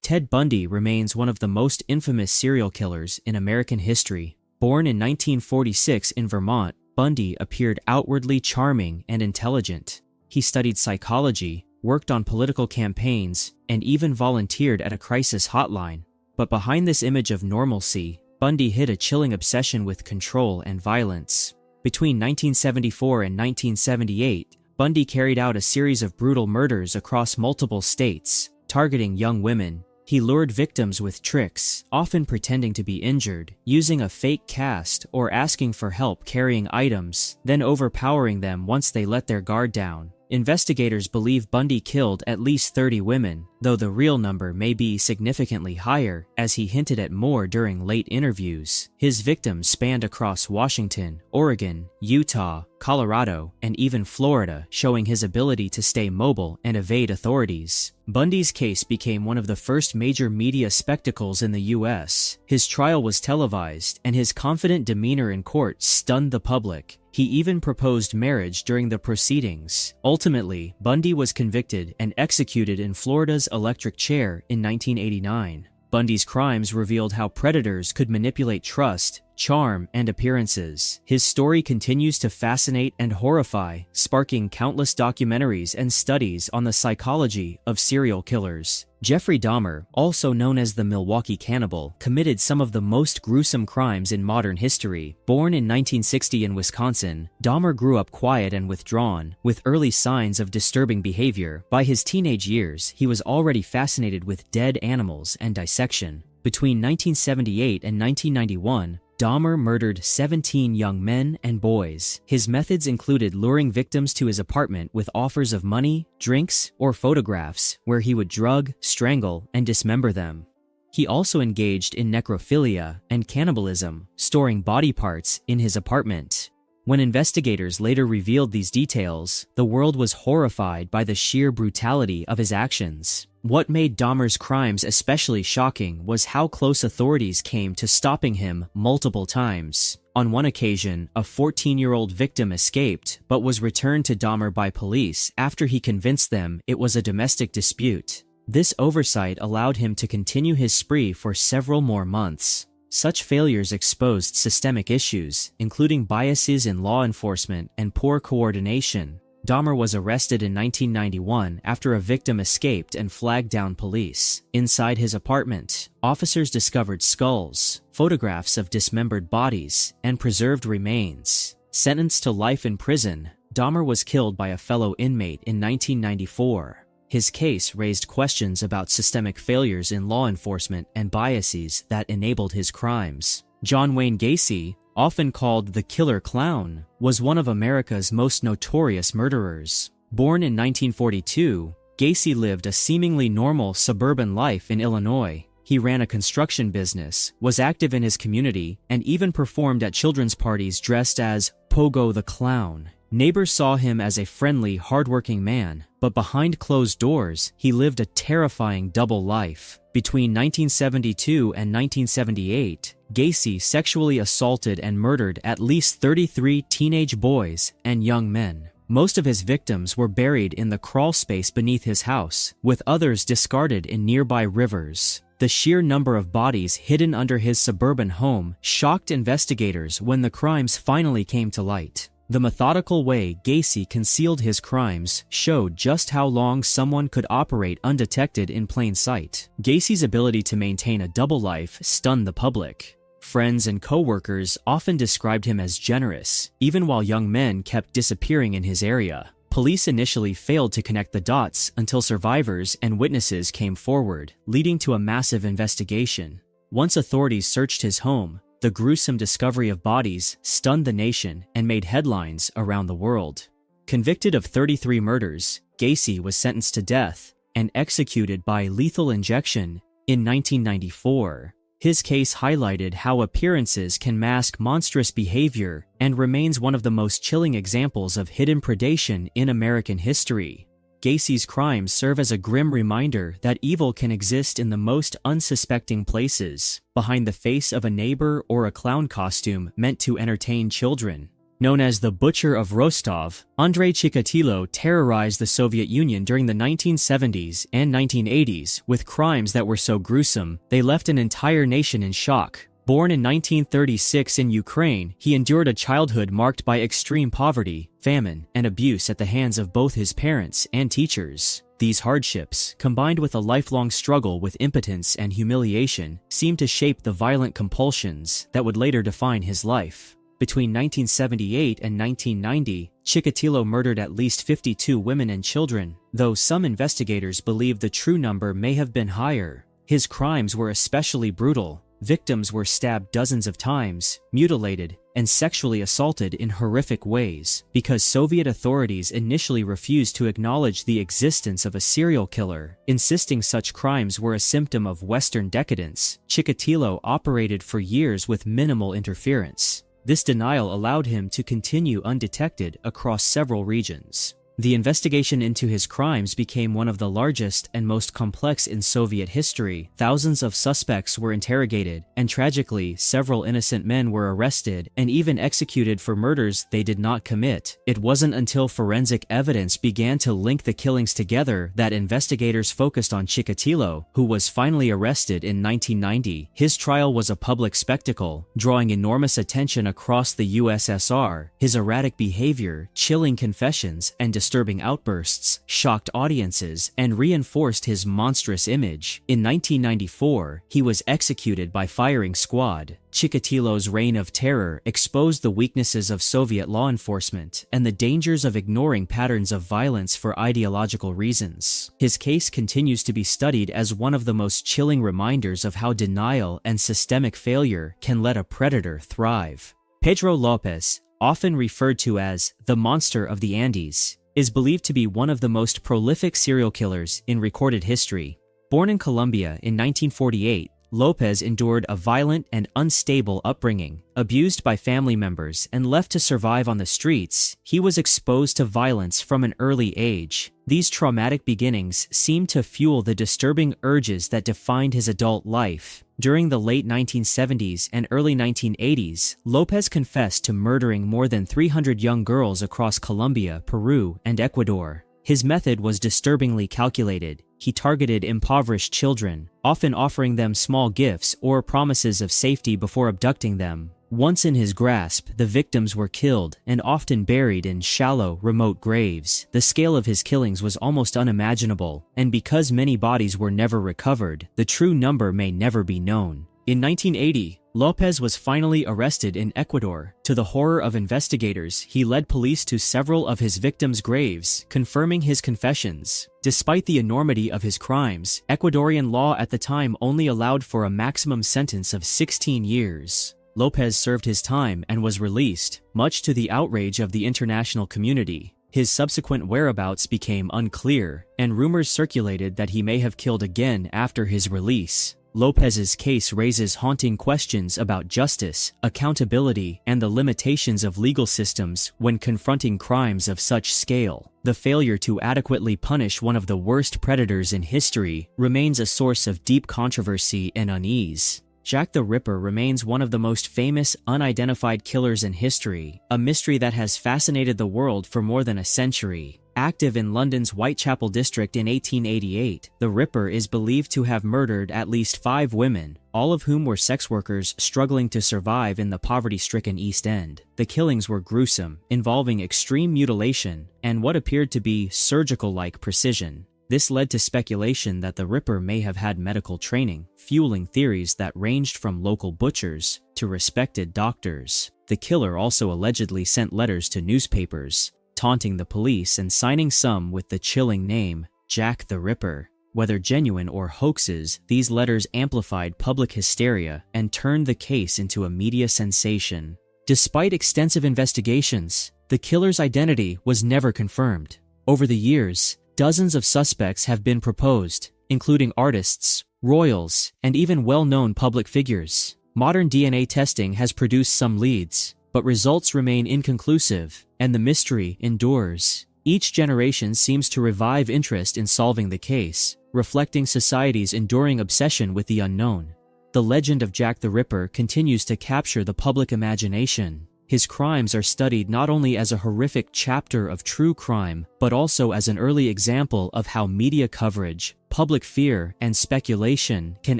Ted Bundy remains one of the most infamous serial killers in American history. Born in 1946 in Vermont, Bundy appeared outwardly charming and intelligent. He studied psychology, worked on political campaigns, and even volunteered at a crisis hotline. But behind this image of normalcy, Bundy hid a chilling obsession with control and violence. Between 1974 and 1978, Bundy carried out a series of brutal murders across multiple states, targeting young women. He lured victims with tricks, often pretending to be injured, using a fake cast or asking for help carrying items, then overpowering them once they let their guard down. Investigators believe Bundy killed at least 30 women, though the real number may be significantly higher, as he hinted at more during late interviews. His victims spanned across Washington, Oregon, Utah, Colorado, and even Florida, showing his ability to stay mobile and evade authorities. Bundy's case became one of the first major media spectacles in the U.S. His trial was televised, and his confident demeanor in court stunned the public. He even proposed marriage during the proceedings. Ultimately, Bundy was convicted and executed in Florida's electric chair in 1989. Bundy's crimes revealed how predators could manipulate trust, charm, and appearances. His story continues to fascinate and horrify, sparking countless documentaries and studies on the psychology of serial killers. Jeffrey Dahmer, also known as the Milwaukee Cannibal, committed some of the most gruesome crimes in modern history. Born in 1960 in Wisconsin, Dahmer grew up quiet and withdrawn, with early signs of disturbing behavior. By his teenage years, he was already fascinated with dead animals and dissection. Between 1978 and 1991, Dahmer murdered 17 young men and boys. His methods included luring victims to his apartment with offers of money, drinks, or photographs, where he would drug, strangle, and dismember them. He also engaged in necrophilia and cannibalism, storing body parts in his apartment. When investigators later revealed these details, the world was horrified by the sheer brutality of his actions. What made Dahmer's crimes especially shocking was how close authorities came to stopping him multiple times. On one occasion, a 14-year-old victim escaped but was returned to Dahmer by police after he convinced them it was a domestic dispute. This oversight allowed him to continue his spree for several more months. Such failures exposed systemic issues, including biases in law enforcement and poor coordination. Dahmer was arrested in 1991 after a victim escaped and flagged down police. Inside his apartment, officers discovered skulls, photographs of dismembered bodies, and preserved remains. Sentenced to life in prison, Dahmer was killed by a fellow inmate in 1994. His case raised questions about systemic failures in law enforcement and biases that enabled his crimes. John Wayne Gacy, often called the Killer Clown, was one of America's most notorious murderers. Born in 1942, Gacy lived a seemingly normal suburban life in Illinois. He ran a construction business, was active in his community, and even performed at children's parties dressed as Pogo the Clown. Neighbors saw him as a friendly, hardworking man, but behind closed doors, he lived a terrifying double life. Between 1972 and 1978, Gacy sexually assaulted and murdered at least 33 teenage boys and young men. Most of his victims were buried in the crawl space beneath his house, with others discarded in nearby rivers. The sheer number of bodies hidden under his suburban home shocked investigators when the crimes finally came to light. The methodical way Gacy concealed his crimes showed just how long someone could operate undetected in plain sight. Gacy's ability to maintain a double life stunned the public. Friends and co-workers often described him as generous, even while young men kept disappearing in his area. Police initially failed to connect the dots until survivors and witnesses came forward, leading to a massive investigation. Once authorities searched his home, the gruesome discovery of bodies stunned the nation and made headlines around the world. Convicted of 33 murders, Gacy was sentenced to death and executed by lethal injection in 1994. His case highlighted how appearances can mask monstrous behavior and remains one of the most chilling examples of hidden predation in American history. Gacy's crimes serve as a grim reminder that evil can exist in the most unsuspecting places, behind the face of a neighbor or a clown costume meant to entertain children. Known as the Butcher of Rostov, ANDREI CHIKATILO terrorized the Soviet Union during the 1970s and 1980s with crimes that were so gruesome, they left an entire nation in shock. Born in 1936 in Ukraine, he endured a childhood marked by extreme poverty, famine, and abuse at the hands of both his parents and teachers. These hardships, combined with a lifelong struggle with impotence and humiliation, seemed to shape the violent compulsions that would later define his life. Between 1978 and 1990, Chikatilo murdered at least 52 women and children, though some investigators believe the true number may have been higher. His crimes were especially brutal. Victims were stabbed dozens of times, mutilated, and sexually assaulted in horrific ways. Because Soviet authorities initially refused to acknowledge the existence of a serial killer, insisting such crimes were a symptom of Western decadence, Chikatilo operated for years with minimal interference. This denial allowed him to continue undetected across several regions. The investigation into his crimes became one of the largest and most complex in Soviet history. Thousands of suspects were interrogated, and tragically, several innocent men were arrested and even executed for murders they did not commit. It wasn't until forensic evidence began to link the killings together that investigators focused on Chikatilo, who was finally arrested in 1990. His trial was a public spectacle, drawing enormous attention across the USSR. His erratic behavior, chilling confessions, and disturbing outbursts shocked audiences and reinforced his monstrous image. In 1994, he was executed by firing squad. Chikatilo's reign of terror exposed the weaknesses of Soviet law enforcement and the dangers of ignoring patterns of violence for ideological reasons. His case continues to be studied as one of the most chilling reminders of how denial and systemic failure can let a predator thrive. Pedro Lopez, often referred to as the Monster of the Andes, is believed to be one of the most prolific serial killers in recorded history. Born in Colombia in 1948, Lopez endured a violent and unstable upbringing. Abused by family members and left to survive on the streets, he was exposed to violence from an early age. These traumatic beginnings seemed to fuel the disturbing urges that defined his adult life. During the late 1970s and early 1980s, Lopez confessed to murdering more than 300 young girls across Colombia, Peru, and Ecuador. His method was disturbingly calculated. He targeted impoverished children, often offering them small gifts or promises of safety before abducting them. Once in his grasp, the victims were killed and often buried in shallow, remote graves. The scale of his killings was almost unimaginable, and because many bodies were never recovered, the true number may never be known. In 1980, Lopez was finally arrested in Ecuador. To the horror of investigators, he led police to several of his victims' graves, confirming his confessions. Despite the enormity of his crimes, Ecuadorian law at the time only allowed for a maximum sentence of 16 years. Lopez served his time and was released, much to the outrage of the international community. His subsequent whereabouts became unclear, and rumors circulated that he may have killed again after his release. Lopez's case raises haunting questions about justice, accountability, and the limitations of legal systems when confronting crimes of such scale. The failure to adequately punish one of the worst predators in history remains a source of deep controversy and unease. Jack the Ripper remains one of the most famous unidentified killers in history, a mystery that has fascinated the world for more than a century. Active in London's Whitechapel district in 1888, the Ripper is believed to have murdered at least 5 women, all of whom were sex workers struggling to survive in the poverty-stricken East End. The killings were gruesome, involving extreme mutilation and what appeared to be surgical-like precision. This led to speculation that the Ripper may have had medical training, fueling theories that ranged from local butchers to respected doctors. The killer also allegedly sent letters to newspapers, taunting the police and signing some with the chilling name, Jack the Ripper. Whether genuine or hoaxes, these letters amplified public hysteria and turned the case into a media sensation. Despite extensive investigations, the killer's identity was never confirmed. Over the years, dozens of suspects have been proposed, including artists, royals, and even well-known public figures. Modern DNA testing has produced some leads, but results remain inconclusive, and the mystery endures. Each generation seems to revive interest in solving the case, reflecting society's enduring obsession with the unknown. The legend of Jack the Ripper continues to capture the public imagination. His crimes are studied not only as a horrific chapter of true crime, but also as an early example of how media coverage, public fear, and speculation can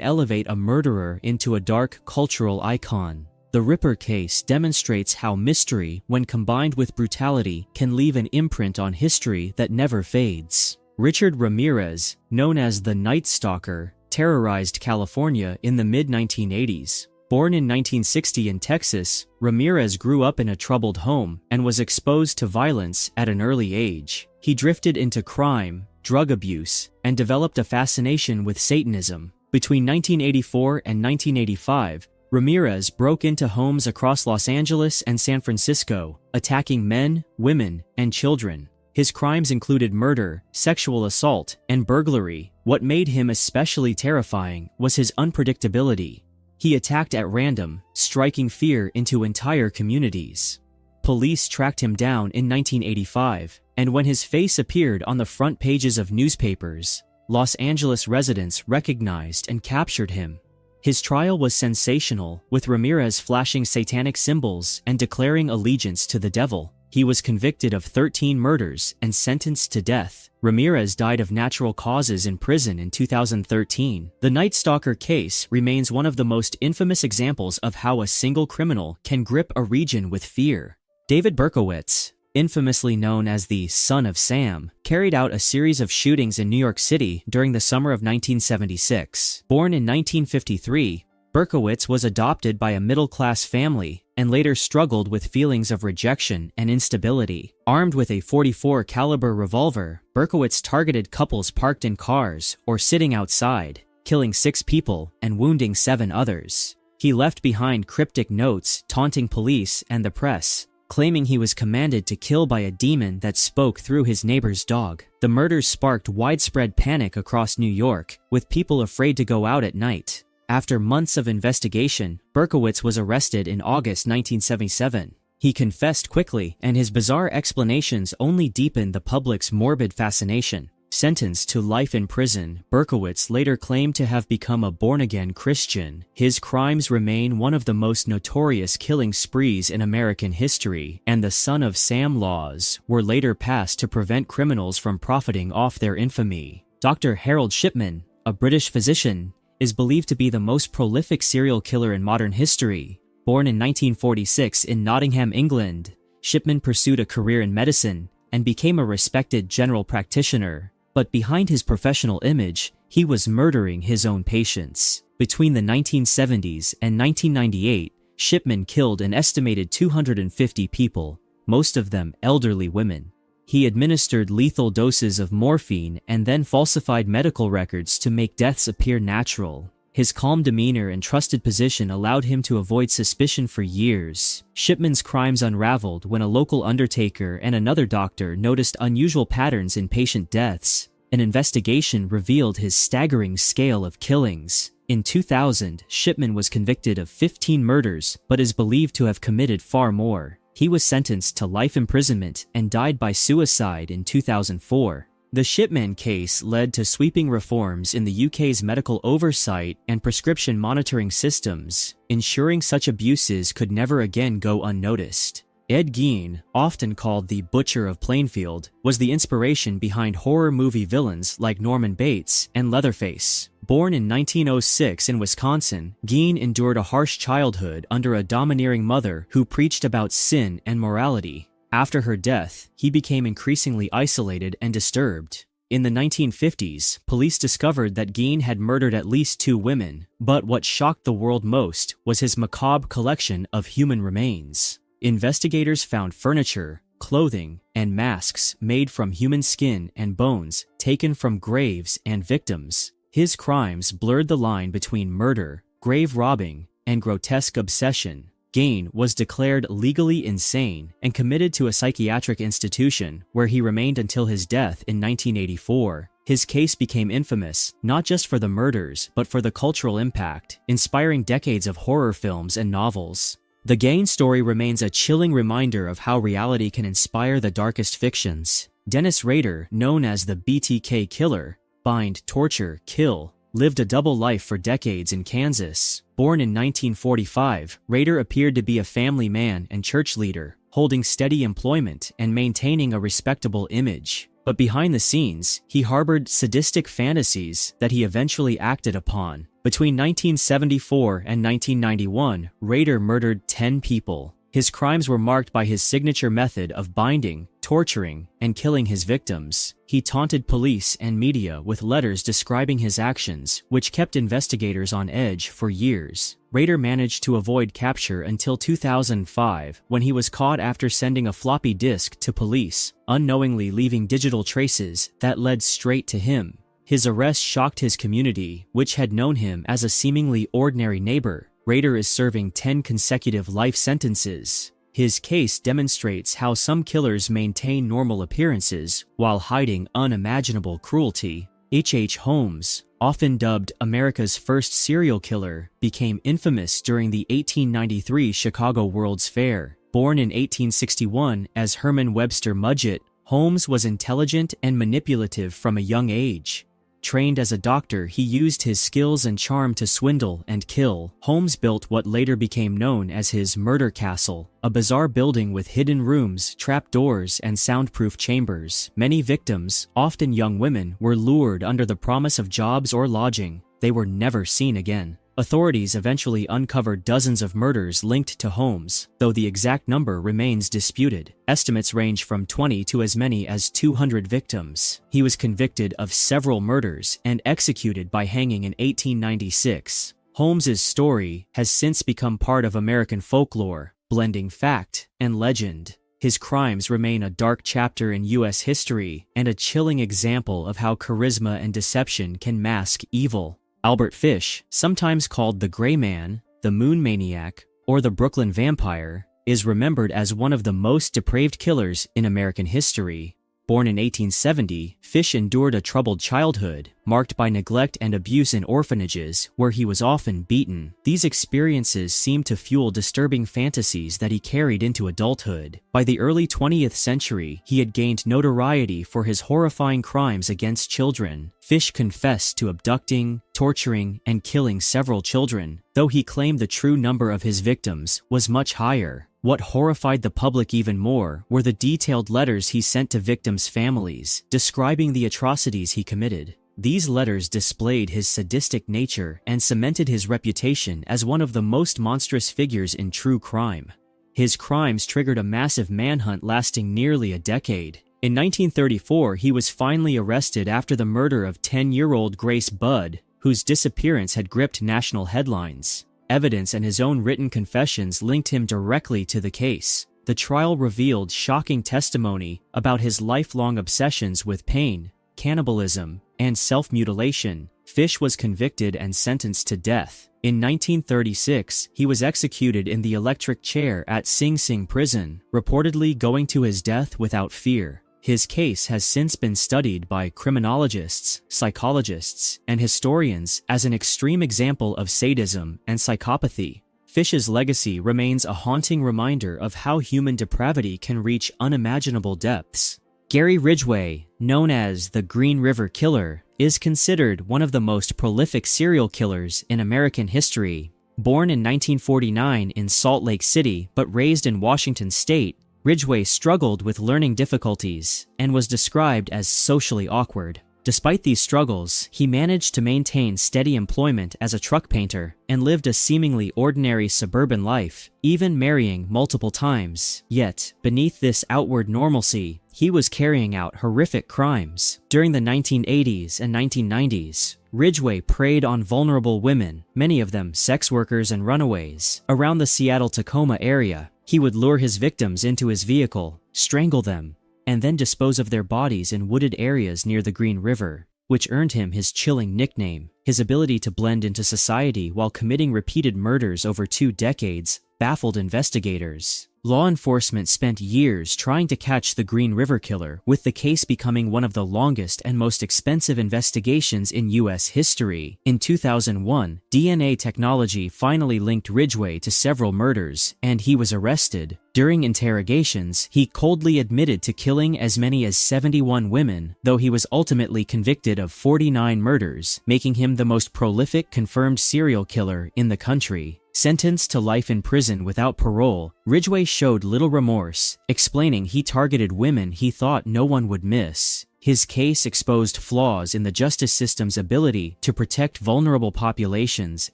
elevate a murderer into a dark cultural icon. The Ripper case demonstrates how mystery, when combined with brutality, can leave an imprint on history that never fades. Richard Ramirez, known as the Night Stalker, terrorized California in the mid-1980s. Born in 1960 in Texas, Ramirez grew up in a troubled home and was exposed to violence at an early age. He drifted into crime, drug abuse, and developed a fascination with Satanism. Between 1984 and 1985, Ramirez broke into homes across Los Angeles and San Francisco, attacking men, women, and children. His crimes included murder, sexual assault, and burglary. What made him especially terrifying was his unpredictability. He attacked at random, striking fear into entire communities. Police tracked him down in 1985, and when his face appeared on the front pages of newspapers, Los Angeles residents recognized and captured him. His trial was sensational, with Ramirez flashing satanic symbols and declaring allegiance to the devil. He was convicted of 13 murders and sentenced to death. Ramirez died of natural causes in prison in 2013. The Night Stalker case remains one of the most infamous examples of how a single criminal can grip a region with fear. David Berkowitz, infamously known as the Son of Sam, carried out a series of shootings in New York City during the summer of 1976. Born in 1953, Berkowitz was adopted by a middle-class family and later struggled with feelings of rejection and instability. Armed with a .44 caliber revolver, Berkowitz targeted couples parked in cars or sitting outside, killing 6 people and wounding 7 others. He left behind cryptic notes taunting police and the press, claiming he was commanded to kill by a demon that spoke through his neighbor's dog. The murders sparked widespread panic across New York, with people afraid to go out at night. After months of investigation, Berkowitz was arrested in August 1977. He confessed quickly, and his bizarre explanations only deepened the public's morbid fascination. Sentenced to life in prison, Berkowitz later claimed to have become a born-again Christian. His crimes remain one of the most notorious killing sprees in American history, and the Son of Sam laws were later passed to prevent criminals from profiting off their infamy. Dr. Harold Shipman, a British physician, is believed to be the most prolific serial killer in modern history. Born in 1946 in Nottingham, England, Shipman pursued a career in medicine and became a respected general practitioner. But behind his professional image, he was murdering his own patients. Between the 1970s and 1998, Shipman killed an estimated 250 people, most of them elderly women. He administered lethal doses of morphine and then falsified medical records to make deaths appear natural. His calm demeanor and trusted position allowed him to avoid suspicion for years. Shipman's crimes unraveled when a local undertaker and another doctor noticed unusual patterns in patient deaths. An investigation revealed his staggering scale of killings. In 2000, Shipman was convicted of 15 murders, but is believed to have committed far more. He was sentenced to life imprisonment and died by suicide in 2004. The Shipman case led to sweeping reforms in the UK's medical oversight and prescription monitoring systems, ensuring such abuses could never again go unnoticed. Ed Gein, often called the Butcher of Plainfield, was the inspiration behind horror movie villains like Norman Bates and Leatherface. Born in 1906 in Wisconsin, Gein endured a harsh childhood under a domineering mother who preached about sin and morality. After her death, he became increasingly isolated and disturbed. In the 1950s, police discovered that Gein had murdered at least 2 women, but what shocked the world most was his macabre collection of human remains. Investigators found furniture, clothing, and masks made from human skin and bones taken from graves and victims. His crimes blurred the line between murder, grave robbing, and grotesque obsession. Gein was declared legally insane and committed to a psychiatric institution where he remained until his death in 1984. His case became infamous, not just for the murders, but for the cultural impact, inspiring decades of horror films and novels. The Gein story remains a chilling reminder of how reality can inspire the darkest fictions. Dennis Rader, known as the BTK Killer, bind, torture, kill, lived a double life for decades in Kansas. Born in 1945, Rader appeared to be a family man and church leader, holding steady employment and maintaining a respectable image. But behind the scenes, he harbored sadistic fantasies that he eventually acted upon. Between 1974 and 1991, Rader murdered 10 people. His crimes were marked by his signature method of binding, torturing, and killing his victims. He taunted police and media with letters describing his actions, which kept investigators on edge for years. Rader managed to avoid capture until 2005, when he was caught after sending a floppy disk to police, unknowingly leaving digital traces that led straight to him. His arrest shocked his community, which had known him as a seemingly ordinary neighbor. Rader is serving 10 consecutive life sentences. His case demonstrates how some killers maintain normal appearances while hiding unimaginable cruelty. H. Holmes, often dubbed America's first serial killer, became infamous during the 1893 Chicago World's Fair. Born in 1861 as Herman Webster Mudgett, Holmes was intelligent and manipulative from a young age. Trained as a doctor, he used his skills and charm to swindle and kill. Holmes built what later became known as his murder castle, a bizarre building with hidden rooms, trapdoors, and soundproof chambers. Many victims, often young women, were lured under the promise of jobs or lodging. They were never seen again. Authorities eventually uncovered dozens of murders linked to Holmes, though the exact number remains disputed. Estimates range from 20 to as many as 200 victims. He was convicted of several murders and executed by hanging in 1896. Holmes's story has since become part of American folklore, blending fact and legend. His crimes remain a dark chapter in U.S. history and a chilling example of how charisma and deception can mask evil. Albert Fish, sometimes called the Gray Man, the Moon Maniac, or the Brooklyn Vampire, is remembered as one of the most depraved killers in American history. Born in 1870, Fish endured a troubled childhood, marked by neglect and abuse in orphanages, where he was often beaten. These experiences seemed to fuel disturbing fantasies that he carried into adulthood. By the early 20th century, he had gained notoriety for his horrifying crimes against children. Fish confessed to abducting, torturing, and killing several children, though he claimed the true number of his victims was much higher. What horrified the public even more were the detailed letters he sent to victims' families, describing the atrocities he committed. These letters displayed his sadistic nature and cemented his reputation as one of the most monstrous figures in true crime. His crimes triggered a massive manhunt lasting nearly a decade. In 1934, he was finally arrested after the murder of 10-year-old Grace Budd, whose disappearance had gripped national headlines. Evidence and his own written confessions linked him directly to the case. The trial revealed shocking testimony about his lifelong obsessions with pain, cannibalism, and self-mutilation. Fish was convicted and sentenced to death. In 1936, he was executed in the electric chair at Sing Sing prison, reportedly going to his death without fear. His case has since been studied by criminologists, psychologists, and historians as an extreme example of sadism and psychopathy. Fish's legacy remains a haunting reminder of how human depravity can reach unimaginable depths. Gary Ridgway, known as the Green River Killer, is considered one of the most prolific serial killers in American history. Born in 1949 in Salt Lake City but raised in Washington State, Ridgway struggled with learning difficulties and was described as socially awkward. Despite these struggles, he managed to maintain steady employment as a truck painter and lived a seemingly ordinary suburban life, even marrying multiple times. Yet, beneath this outward normalcy, he was carrying out horrific crimes. During the 1980s and 1990s, Ridgway preyed on vulnerable women, many of them sex workers and runaways. Around the Seattle-Tacoma area, he would lure his victims into his vehicle, strangle them, and then dispose of their bodies in wooded areas near the Green River, which earned him his chilling nickname. His ability to blend into society while committing repeated murders over 2 decades baffled investigators. Law enforcement spent years trying to catch the Green River Killer, with the case becoming one of the longest and most expensive investigations in U.S. history. In 2001, DNA technology finally linked Ridgway to several murders, and he was arrested. During interrogations, he coldly admitted to killing as many as 71 women, though he was ultimately convicted of 49 murders, making him the most prolific confirmed serial killer in the country. Sentenced to life in prison without parole, Ridgway showed little remorse, explaining he targeted women he thought no one would miss. His case exposed flaws in the justice system's ability to protect vulnerable populations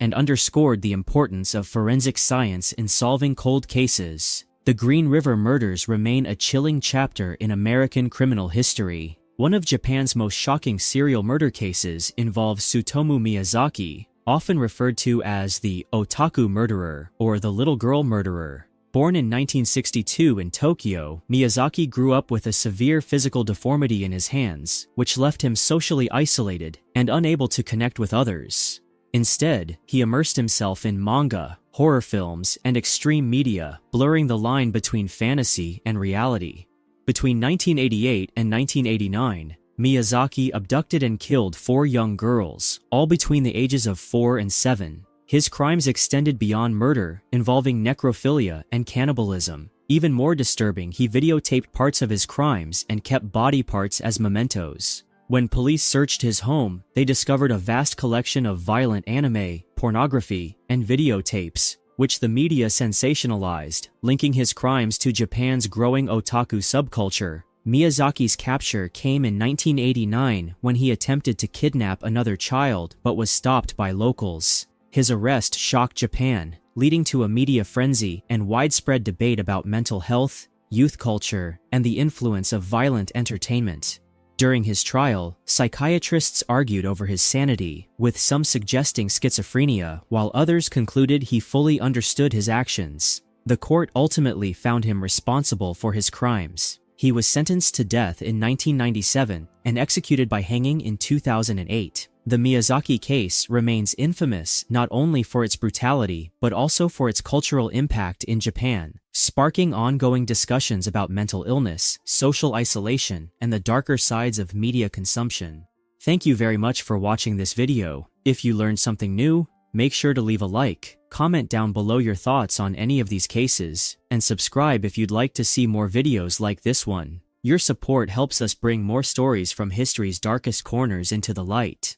and underscored the importance of forensic science in solving cold cases. The Green River murders remain a chilling chapter in American criminal history. One of Japan's most shocking serial murder cases involves Tsutomu Miyazaki, often referred to as the otaku murderer or the little girl murderer. Born in 1962 in Tokyo, Miyazaki grew up with a severe physical deformity in his hands, which left him socially isolated and unable to connect with others. Instead, he immersed himself in manga, horror films, and extreme media, blurring the line between fantasy and reality. Between 1988 and 1989, Miyazaki abducted and killed 4 young girls, all between the ages of 4 and 7. His crimes extended beyond murder, involving necrophilia and cannibalism. Even more disturbing, he videotaped parts of his crimes and kept body parts as mementos. When police searched his home, they discovered a vast collection of violent anime, pornography, and videotapes, which the media sensationalized, linking his crimes to Japan's growing otaku subculture. Miyazaki's capture came in 1989 when he attempted to kidnap another child but was stopped by locals. His arrest shocked Japan, leading to a media frenzy and widespread debate about mental health, youth culture, and the influence of violent entertainment. During his trial, psychiatrists argued over his sanity, with some suggesting schizophrenia, while others concluded he fully understood his actions. The court ultimately found him responsible for his crimes. He was sentenced to death in 1997 and executed by hanging in 2008. The Miyazaki case remains infamous not only for its brutality, but also for its cultural impact in Japan, sparking ongoing discussions about mental illness, social isolation, and the darker sides of media consumption. Thank you very much for watching this video. If you learned something new, make sure to leave a like, comment down below your thoughts on any of these cases, and subscribe if you'd like to see more videos like this one. Your support helps us bring more stories from history's darkest corners into the light.